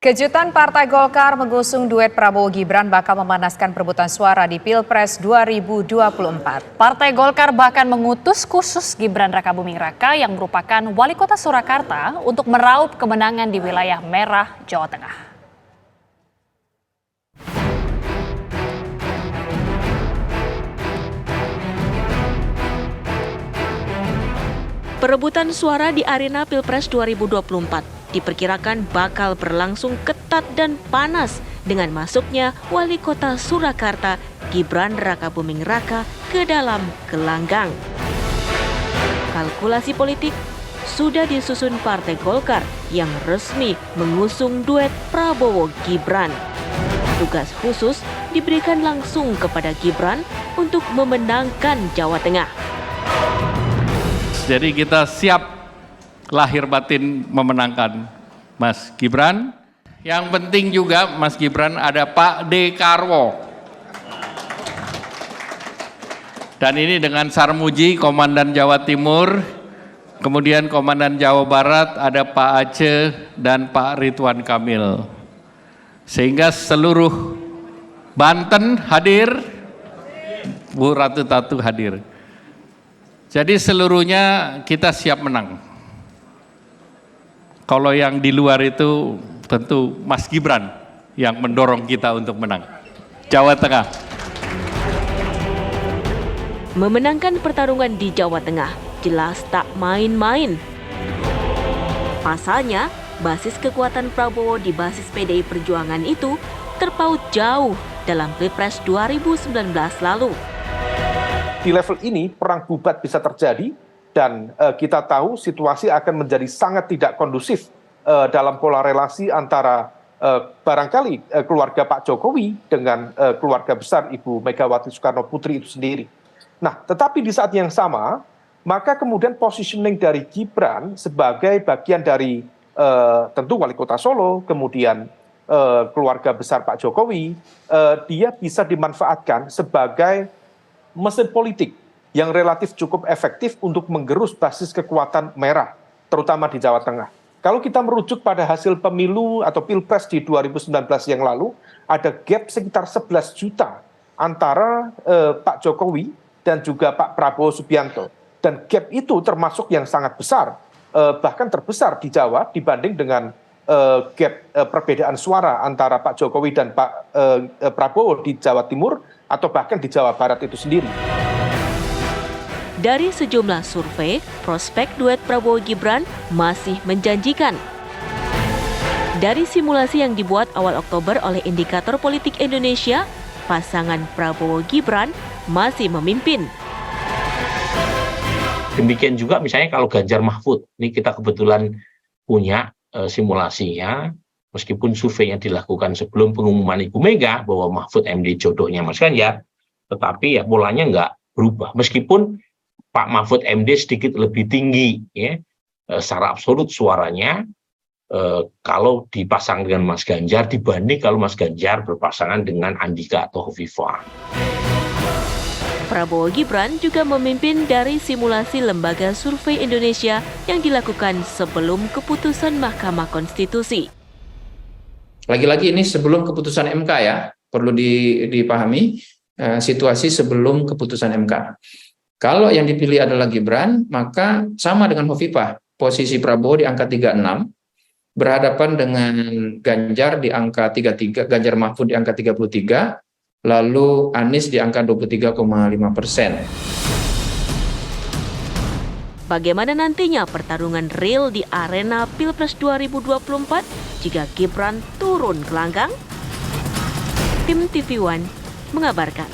Kejutan Partai Golkar mengusung duet Prabowo Gibran bakal memanaskan perebutan suara di Pilpres 2024. Partai Golkar bahkan mengutus khusus Gibran Rakabuming Raka yang merupakan wali kota Surakarta untuk meraup kemenangan di wilayah merah Jawa Tengah. Perebutan suara di arena Pilpres 2024 diperkirakan bakal berlangsung ketat dan panas dengan masuknya wali kota Surakarta Gibran Rakabuming Raka ke dalam gelanggang. Kalkulasi politik sudah disusun Partai Golkar yang resmi mengusung duet Prabowo Gibran. Tugas khusus diberikan langsung kepada Gibran untuk memenangkan Jawa Tengah. Jadi kita siap lahir batin memenangkan Mas Gibran. Yang penting juga Mas Gibran ada Pak Dekarwo. Dan ini dengan Sarmuji, Komandan Jawa Timur. Kemudian Komandan Jawa Barat ada Pak Aceh dan Pak Ridwan Kamil. Sehingga seluruh Banten hadir, Bu Ratu Tatu hadir. Jadi seluruhnya kita siap menang. Kalau yang di luar itu tentu Mas Gibran yang mendorong kita untuk menang. Jawa Tengah. Memenangkan pertarungan di Jawa Tengah jelas tak main-main. Pasalnya, basis kekuatan Prabowo di basis PDI Perjuangan itu terpaut jauh dalam Pilpres 2019 lalu. Di level ini perang bubat bisa terjadi dan kita tahu situasi akan menjadi sangat tidak kondusif dalam pola relasi antara barangkali keluarga Pak Jokowi dengan keluarga besar Ibu Megawati Soekarno Putri itu sendiri. Nah, tetapi di saat yang sama, maka kemudian positioning dari Gibran sebagai bagian dari tentu wali kota Solo, kemudian keluarga besar Pak Jokowi, dia bisa dimanfaatkan sebagai mesin politik yang relatif cukup efektif untuk menggerus basis kekuatan merah, terutama di Jawa Tengah. Kalau kita merujuk pada hasil pemilu atau Pilpres di 2019 yang lalu, ada gap sekitar 11 juta antara Pak Jokowi dan juga Pak Prabowo Subianto. Dan gap itu termasuk yang sangat besar, bahkan terbesar di Jawa dibanding dengan gap perbedaan suara antara Pak Jokowi dan Pak Prabowo di Jawa Timur atau bahkan di Jawa Barat itu sendiri. Dari sejumlah survei, prospek duet Prabowo Gibran masih menjanjikan. Dari simulasi yang dibuat awal Oktober oleh Indikator Politik Indonesia, pasangan Prabowo Gibran masih memimpin. Demikian juga misalnya kalau Ganjar Mahfud, ini kita kebetulan punya simulasinya, meskipun survei yang dilakukan sebelum pengumuman Ibu Mega bahwa Mahfud MD jodohnya Mas Ganjar, tetapi ya polanya nggak berubah. Meskipun Pak Mahfud MD sedikit lebih tinggi ya secara absolut suaranya kalau dipasang dengan Mas Ganjar dibanding kalau Mas Ganjar berpasangan dengan Andika atau Hovifah. Prabowo Gibran juga memimpin dari simulasi Lembaga Survei Indonesia yang dilakukan sebelum keputusan Mahkamah Konstitusi. Lagi-lagi ini sebelum keputusan MK ya, perlu dipahami situasi sebelum keputusan MK. Kalau yang dipilih adalah Gibran, maka sama dengan Hovifah, posisi Prabowo di angka 36, berhadapan dengan Ganjar di angka 33, Ganjar Mahfud di angka 33, lalu Anies di angka 23,5%. Bagaimana nantinya pertarungan real di arena Pilpres 2024 jika Gibran turun gelanggang? Tim TV One mengabarkan.